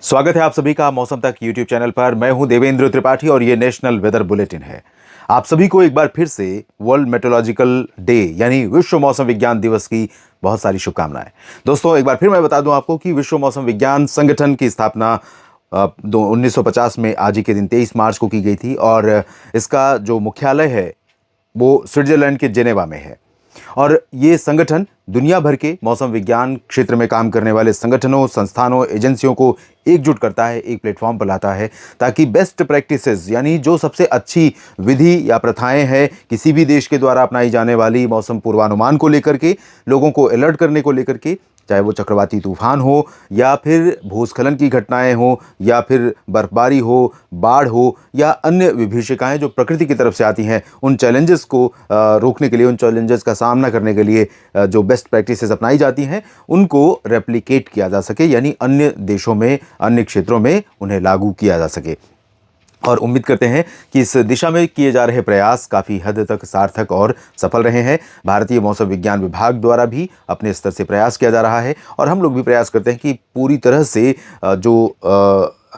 स्वागत है आप सभी का मौसम तक यूट्यूब चैनल पर। मैं हूं देवेंद्र त्रिपाठी और ये नेशनल वेदर बुलेटिन है। आप सभी को एक बार फिर से वर्ल्ड मेट्रोलॉजिकल डे यानी विश्व मौसम विज्ञान दिवस की बहुत सारी शुभकामनाएं। दोस्तों, एक बार फिर मैं बता दूं आपको कि विश्व मौसम विज्ञान संगठन की स्थापना 1950 में आज ही के दिन 23 मार्च को की गई थी और इसका जो मुख्यालय है वो स्विट्जरलैंड के जेनेवा में है। और ये संगठन दुनिया भर के मौसम विज्ञान क्षेत्र में काम करने वाले संगठनों, संस्थानों, एजेंसियों को एकजुट करता है, एक प्लेटफॉर्म पर लाता है ताकि बेस्ट प्रैक्टिसेस यानी जो सबसे अच्छी विधि या प्रथाएं हैं किसी भी देश के द्वारा अपनाई जाने वाली मौसम पूर्वानुमान को लेकर के, लोगों को अलर्ट करने को लेकर के, चाहे वो चक्रवाती तूफान हो या फिर भूस्खलन की घटनाएं हो या फिर बर्फबारी हो, बाढ़ हो या अन्य विभीषिकाएं जो प्रकृति की तरफ से आती हैं, उन चैलेंजेस को रोकने के लिए, उन चैलेंजेस का सामना करने के लिए जो बेस्ट प्रैक्टिसेस अपनाई जाती हैं उनको रेप्लिकेट किया जा सके, यानी अन्य देशों में, अन्य क्षेत्रों में उन्हें लागू किया जा सके। और उम्मीद करते हैं कि इस दिशा में किए जा रहे प्रयास काफ़ी हद तक सार्थक और सफल रहे हैं। भारतीय मौसम विज्ञान विभाग द्वारा भी अपने स्तर से प्रयास किया जा रहा है और हम लोग भी प्रयास करते हैं कि पूरी तरह से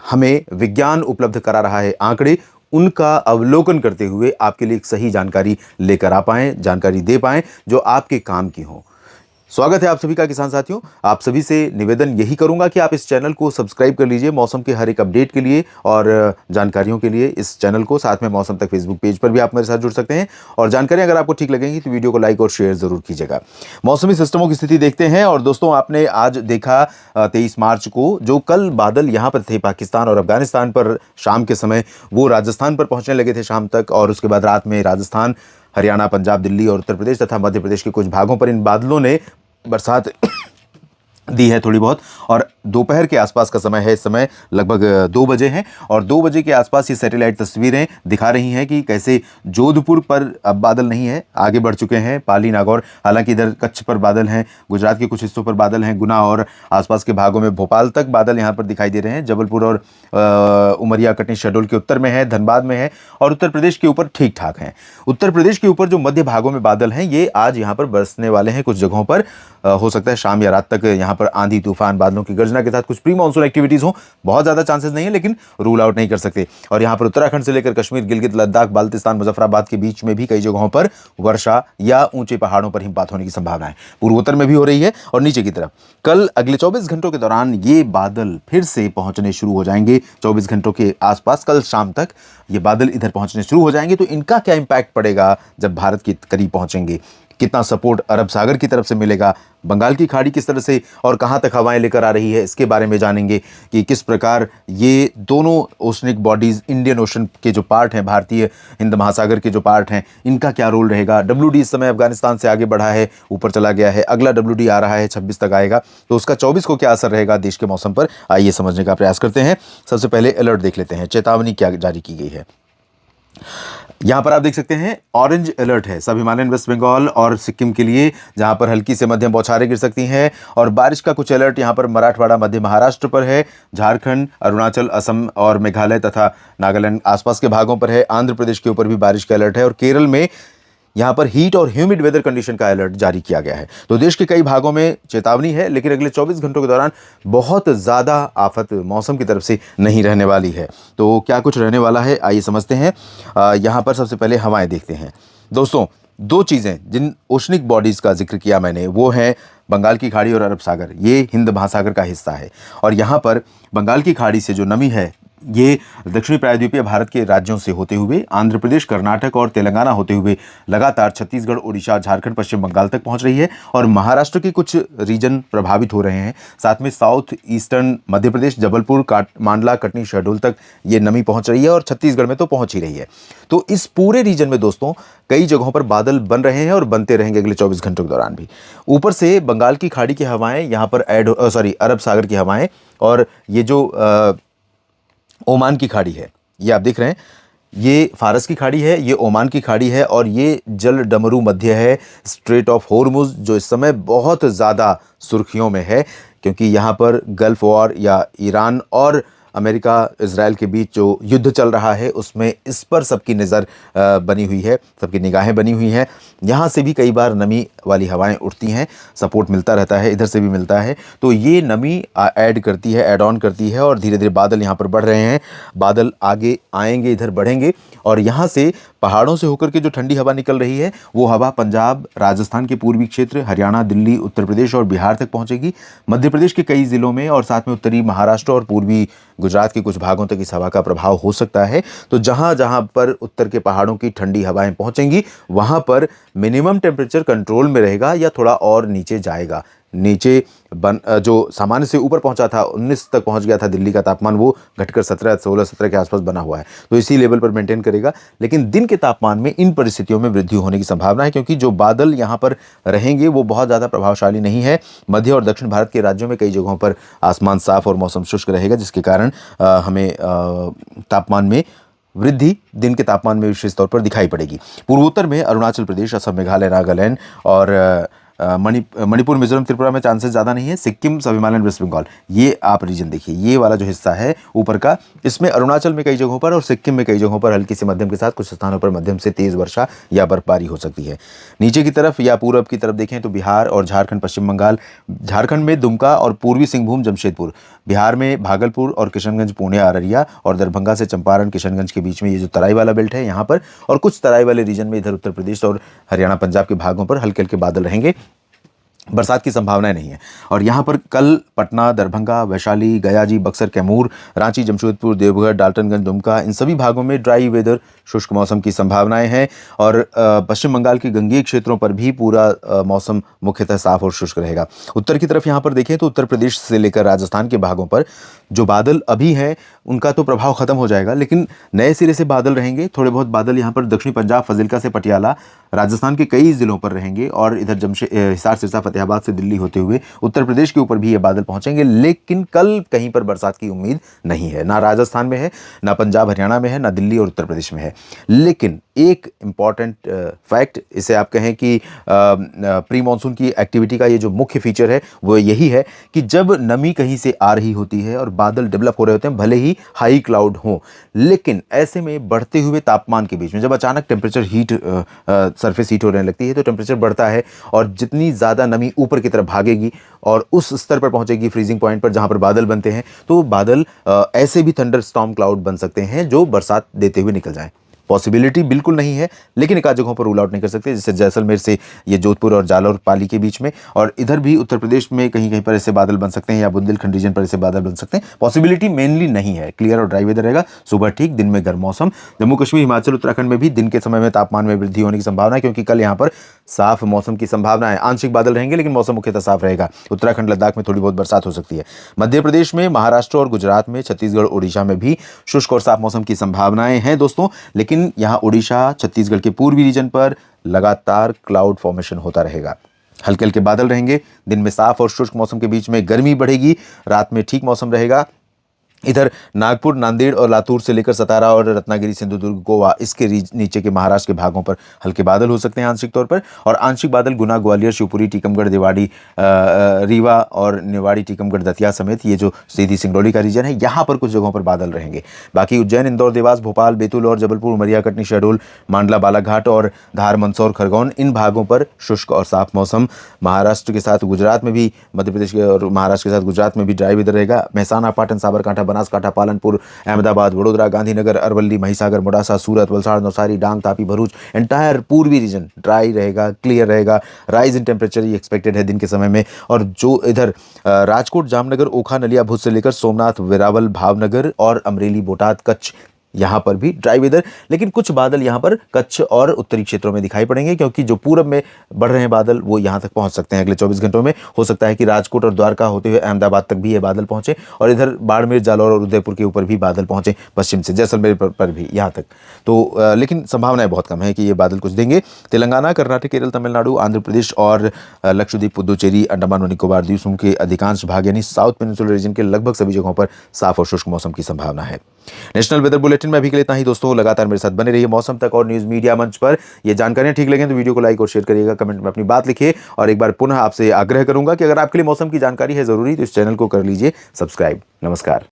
हमें विज्ञान उपलब्ध करा रहा है आंकड़े, उनका अवलोकन करते हुए आपके लिए एक सही जानकारी लेकर आ पाएँ, जानकारी दे पाएँ जो आपके काम की हो। स्वागत है आप सभी का किसान साथियों। आप सभी से निवेदन यही करूंगा कि आप इस चैनल को सब्सक्राइब कर लीजिए मौसम के हर एक अपडेट के लिए और जानकारियों के लिए इस चैनल को। साथ में मौसम तक फेसबुक पेज पर भी आप मेरे साथ जुड़ सकते हैं और जानकारी अगर आपको ठीक लगेंगी तो वीडियो को लाइक और शेयर जरूर कीजिएगा। मौसमी सिस्टमों की स्थिति देखते हैं और दोस्तों, आपने आज देखा 23 मार्च को जो कल बादल यहाँ पर थे पाकिस्तान और अफगानिस्तान पर शाम के समय, वो राजस्थान पर पहुंचने लगे थे शाम तक और उसके बाद रात में राजस्थान, हरियाणा, पंजाब, दिल्ली और उत्तर प्रदेश तथा मध्य प्रदेश के कुछ भागों पर इन बादलों ने बरसात दी है थोड़ी बहुत। और दोपहर के आसपास का समय है, इस समय लगभग 2 बजे हैं और 2 बजे के आसपास ये सैटेलाइट तस्वीरें दिखा रही हैं कि कैसे जोधपुर पर अब बादल नहीं है, आगे बढ़ चुके हैं पाली, नागौर। हालांकि इधर कच्छ पर बादल हैं, गुजरात के कुछ हिस्सों पर बादल हैं, गुना और आसपास के भागों में भोपाल तक बादल यहाँ पर दिखाई दे रहे हैं। जबलपुर और उमरिया, कटनी, शहडोल के उत्तर में है, धनबाद में है और उत्तर प्रदेश के ऊपर ठीक ठाक हैं। उत्तर प्रदेश के ऊपर जो मध्य भागों में बादल हैं ये आज यहाँ पर बरसने वाले हैं कुछ जगहों पर। हो सकता है शाम या रात तक यहाँ पर आंधी तूफान, बादलों की गर्जना के साथ कुछ प्री मानसून एक्टिविटीज हो। बहुत ज्यादा चांसेस नहीं है लेकिन रूल आउट नहीं कर सकते। और यहाँ पर उत्तराखंड से लेकर कश्मीर, गिलगित, लद्दाख, बाल्टिस्तान, मुजफ्फराबाद के बीच में भी कई जगहों पर वर्षा या ऊंचे पहाड़ों पर हिमपात होने की संभावना है। पूर्वोत्तर में भी हो रही है और नीचे की तरफ। कल अगले 24 घंटों के दौरान ये बादल फिर से पहुंचने शुरू हो जाएंगे। 24 घंटों के आसपास कल शाम तक ये बादल इधर पहुंचने शुरू हो जाएंगे। तो इनका क्या इंपैक्ट पड़ेगा जब भारत के करीब पहुंचेंगे, कितना सपोर्ट अरब सागर की तरफ से मिलेगा, बंगाल की खाड़ी किस तरह से और कहां तक हवाएं लेकर आ रही है, इसके बारे में जानेंगे कि किस प्रकार ये दोनों ओशनिक बॉडीज, इंडियन ओशन के जो पार्ट हैं, भारतीय हिंद महासागर के जो पार्ट हैं, इनका क्या रोल रहेगा। WD इस समय अफगानिस्तान से आगे बढ़ा है, ऊपर चला गया है, अगला WD आ रहा है 26 तक आएगा, तो उसका 24 को क्या असर रहेगा देश के मौसम पर, आइए समझने का प्रयास करते हैं। सबसे पहले अलर्ट देख लेते हैं, चेतावनी क्या जारी की गई है। यहां पर आप देख सकते हैं ऑरेंज अलर्ट है सब हिमालयन, वेस्ट बंगाल और सिक्किम के लिए, जहां पर हल्की से मध्यम बौछारें गिर सकती हैं। और बारिश का कुछ अलर्ट यहां पर मराठवाड़ा, मध्य महाराष्ट्र पर है, झारखंड, अरुणाचल, असम और मेघालय तथा नागालैंड आसपास के भागों पर है। आंध्र प्रदेश के ऊपर भी बारिश का अलर्ट है और केरल में यहां पर हीट और ह्यूमिड वेदर कंडीशन का अलर्ट जारी किया गया है। तो देश के कई भागों में चेतावनी है लेकिन अगले 24 घंटों के दौरान बहुत ज़्यादा आफत मौसम की तरफ से नहीं रहने वाली है। तो क्या कुछ रहने वाला है आइए समझते हैं। यहां पर सबसे पहले हवाएं देखते हैं। दोस्तों, 2 चीज़ें जिन ओशनिक बॉडीज़ का जिक्र किया मैंने वो है बंगाल की खाड़ी और अरब सागर। ये हिंद महासागर का हिस्सा है और यहाँ पर बंगाल की खाड़ी से जो नमी है ये दक्षिणी प्रायद्वीपीय भारत के राज्यों से होते हुए आंध्र प्रदेश, कर्नाटक और तेलंगाना होते हुए लगातार छत्तीसगढ़, उड़ीसा, झारखंड, पश्चिम बंगाल तक पहुंच रही है और महाराष्ट्र के कुछ रीजन प्रभावित हो रहे हैं। साथ में साउथ ईस्टर्न मध्य प्रदेश, जबलपुर, मांडला, कटनी, शहडोल तक ये नमी पहुंच रही है और छत्तीसगढ़ में तो पहुंच ही रही है। तो इस पूरे रीजन में दोस्तों कई जगहों पर बादल बन रहे हैं और बनते रहेंगे अगले 24 घंटों के दौरान भी। ऊपर से बंगाल की खाड़ी की हवाएं यहाँ पर अरब सागर की हवाएं और ये जो ओमान की खाड़ी है, ये आप देख रहे हैं, ये फारस की खाड़ी है, ये ओमान की खाड़ी है और ये जल डमरू मध्य है, स्ट्रेट ऑफ होर्मुज, जो इस समय बहुत ज़्यादा सुर्खियों में है क्योंकि यहाँ पर गल्फ वॉर या ईरान और अमेरिका इजराइल के बीच जो युद्ध चल रहा है उसमें इस पर सबकी नज़र बनी हुई है, सबकी निगाहें बनी हुई हैं। यहाँ से भी कई बार नमी वाली हवाएं उठती हैं, सपोर्ट मिलता रहता है, इधर से भी मिलता है, तो ये नमी ऐड करती है, ऐड ऑन करती है और धीरे धीरे बादल यहाँ पर बढ़ रहे हैं। बादल आगे आएंगे, इधर बढ़ेंगे और यहाँ से पहाड़ों से होकर के जो ठंडी हवा निकल रही है वो हवा पंजाब, राजस्थान के पूर्वी क्षेत्र, हरियाणा, दिल्ली, उत्तर प्रदेश और बिहार तक पहुंचेगी। मध्य प्रदेश के कई जिलों में और साथ में उत्तरी महाराष्ट्र और पूर्वी गुजरात के कुछ भागों तक इस हवा का प्रभाव हो सकता है। तो जहां जहां पर उत्तर के पहाड़ों की ठंडी हवाएं पहुंचेंगी वहां पर मिनिमम टेम्परेचर कंट्रोल में रहेगा या थोड़ा और नीचे जाएगा। नीचे जो सामान्य से ऊपर पहुंचा था 19 तक पहुंच गया था दिल्ली का तापमान, वो घटकर 16 के आसपास बना हुआ है, तो इसी लेवल पर मेंटेन करेगा। लेकिन दिन के तापमान में इन परिस्थितियों में वृद्धि होने की संभावना है क्योंकि जो बादल यहाँ पर रहेंगे वो बहुत ज़्यादा प्रभावशाली नहीं है। मध्य और दक्षिण भारत के राज्यों में कई जगहों पर आसमान साफ और मौसम शुष्क रहेगा, जिसके कारण हमें तापमान में वृद्धि दिन के तापमान में विशेष तौर पर दिखाई पड़ेगी। पूर्वोत्तर में अरुणाचल प्रदेश, असम, मेघालय, नागालैंड और मणिपुर, मिजोरम, त्रिपुरा में चांसेस ज़्यादा नहीं है। सिक्किम, सब हिमालयन, वेस्ट बंगाल, ये आप रीजन देखिए, ये वाला जो हिस्सा है ऊपर का, इसमें अरुणाचल में कई जगहों पर और सिक्किम में कई जगहों पर हल्की से मध्यम के साथ कुछ स्थानों पर मध्यम से तेज़ वर्षा या बर्फबारी हो सकती है। नीचे की तरफ या पूरब की तरफ देखें तो बिहार और झारखंड, पश्चिम बंगाल, झारखंड में दुमका और पूर्वी सिंहभूम, जमशेदपुर, बिहार में भागलपुर और किशनगंज, पुणे, अररिया और दरभंगा से चंपारण, किशनगंज के बीच में ये जो तराई वाला बेल्ट है यहाँ पर, और कुछ तराई वाले रीजन में इधर उत्तर प्रदेश और हरियाणा, पंजाब के भागों पर हल्के हल्के बादल रहेंगे। बरसात की संभावनाएं नहीं है। और यहाँ पर कल पटना, दरभंगा, वैशाली, गयाजी, बक्सर, कैमूर, रांची, जमशेदपुर, देवघर, डाल्टनगंज, दुमका, इन सभी भागों में ड्राई वेदर, शुष्क मौसम की संभावनाएं हैं। और पश्चिम बंगाल के गंगेय क्षेत्रों पर भी पूरा मौसम मुख्यतः साफ और शुष्क रहेगा। उत्तर की तरफ यहाँ पर देखें तो उत्तर प्रदेश से लेकर राजस्थान के भागों पर जो बादल अभी हैं उनका तो प्रभाव खत्म हो जाएगा, लेकिन नए सिरे से बादल रहेंगे। थोड़े बहुत बादल यहाँ पर दक्षिणी पंजाब, फजिल्का से पटियाला, राजस्थान के कई जिलों पर रहेंगे और इधर हिसार, सिरसा, फतेहाबाद से दिल्ली होते हुए उत्तर प्रदेश के ऊपर भी ये बादल पहुंचेंगे। लेकिन कल कहीं पर बरसात की उम्मीद नहीं है, ना राजस्थान में है, ना पंजाब हरियाणा में है, ना दिल्ली और उत्तर प्रदेश में है। लेकिन एक इंपॉर्टेंट फैक्ट, इसे आप कहें कि प्री मानसून की एक्टिविटी का ये जो मुख्य फीचर है वो यही है कि जब नमी कहीं से आ रही होती है और बादल डेवलप हो रहे होते हैं, भले ही हाई क्लाउड हो, लेकिन ऐसे में बढ़ते हुए तापमान के बीच में जब अचानक टेम्परेचर हीट सरफेस हीट होने लगती है तो टेम्परेचर बढ़ता है और जितनी ज़्यादा नमी ऊपर की तरफ भागेगी और उस स्तर पर पहुंचेगी फ्रीजिंग पॉइंट पर जहां पर बादल बनते हैं, तो बादल ऐसे भी थंडर स्टॉर्म क्लाउड बन सकते हैं जो बरसात देते हुए निकल जाएं। पॉसिबिलिटी बिल्कुल नहीं है, लेकिन एक आध जगहों पर रूल आउट नहीं कर सकते, जैसे जैसलमेर से ये जोधपुर और जालौर पाली के बीच में, और इधर भी उत्तर प्रदेश में कहीं कहीं पर ऐसे बादल बन सकते हैं या बुंदेलखंड रीजन पर ऐसे बादल बन सकते हैं। पॉसिबिलिटी मेनली नहीं है। क्लियर और ड्राई वेदर रहेगा, सुबह ठीक, दिन में गर्म मौसम। जम्मू कश्मीर, हिमाचल, उत्तराखंड में भी दिन के समय में तापमान में वृद्धि होने की संभावना है क्योंकि कल यहाँ पर साफ मौसम की संभावना है। आंशिक बादल रहेंगे लेकिन मौसम मुख्यतः साफ रहेगा। उत्तराखंड, लद्दाख में थोड़ी बहुत बरसात हो सकती है। मध्य प्रदेश में, महाराष्ट्र और गुजरात में, छत्तीसगढ़, ओडिशा में भी शुष्क और साफ मौसम की संभावनाएं हैं दोस्तों। लेकिन यहाँ ओडिशा, छत्तीसगढ़ के पूर्वी रीजन पर लगातार क्लाउड फॉर्मेशन होता रहेगा। हल्के हल्के बादल रहेंगे, दिन में साफ और शुष्क मौसम के बीच में गर्मी बढ़ेगी, रात में ठीक मौसम रहेगा। इधर नागपुर, नांदेड़ और लातूर से लेकर सतारा और रत्नागिरी, सिंधुदुर्ग, गोवा, इसके नीचे के महाराष्ट्र के भागों पर हल्के बादल हो सकते हैं आंशिक तौर पर, और आंशिक बादल गुना, ग्वालियर, शिवपुरी, टीकमगढ़, देवाड़ी, रीवा और निवाड़ी, टीकमगढ़, दतिया समेत ये जो सीधी सिंगरौली का रीजन है यहाँ पर कुछ जगहों पर बादल रहेंगे। बाकी उज्जैन, इंदौर, देवास, भोपाल, बैतूल और जबलपुर, उमरिया, कटनी, शहडोल, मांडला, बालाघाट और धार, मंदसौर, खरगोन, इन भागों पर शुष्क और साफ मौसम। महाराष्ट्र के साथ गुजरात में भी, मध्य प्रदेश के और महाराष्ट्र के साथ गुजरात में भी ड्राई वेदर रहेगा। महसाना, पाटन, साबरकांठा, बनासकांठा, पालनपुर, अहमदाबाद, वडोदरा, गांधीनगर, अरवली, महिसागर, मोडासा, सूरत, वलसाड़, नवसारी, डांग, तापी, भरूच, एंटायर पूर्वी रीजन ड्राई रहेगा, क्लियर रहेगा। Rise in temperature he expected है दिन के समय में। और जो इधर राजकोट, जामनगर, ओखा, नलिया, भुज से लेकर सोमनाथ, वेरावल, भावनगर और अमरेली, बोटाद, कच्छ, यहाँ पर भी ड्राई वेदर, लेकिन कुछ बादल यहाँ पर कच्छ और उत्तरी क्षेत्रों में दिखाई पड़ेंगे क्योंकि जो पूरब में बढ़ रहे हैं बादल वो यहाँ तक पहुँच सकते हैं अगले 24 घंटों में। हो सकता है कि राजकोट और द्वारका होते हुए अहमदाबाद तक भी ये बादल पहुँचे और इधर बाड़मेर, जालौर और उदयपुर के ऊपर भी बादल पहुँचे, पश्चिम से जैसलमेर पर भी यहाँ तक। तो लेकिन संभावनाएं बहुत कम है कि ये बादल कुछ देंगे। तेलंगाना, कर्नाटक, केरल, तमिलनाडु, आंध्र प्रदेश और लक्षद्वीप, पुदुचेरी, अंडमान और निकोबार द्वीप समूह के अधिकांश भाग यानी साउथ पेनिनसुलर रीजन के लगभग सभी जगहों पर साफ और शुष्क मौसम की संभावना है। नेशनल वेदर बुलेटिन में अभी के लिए इतना ही दोस्तों। लगातार मेरे साथ बने रहिए मौसम तक और न्यूज मीडिया मंच पर। ये जानकारियां ठीक लगे तो वीडियो को लाइक और शेयर करिएगा, कमेंट में अपनी बात लिखिए और एक बार पुनः आपसे आग्रह करूंगा कि अगर आपके लिए मौसम की जानकारी है जरूरी तो इस चैनल को कर लीजिए सब्सक्राइब। नमस्कार।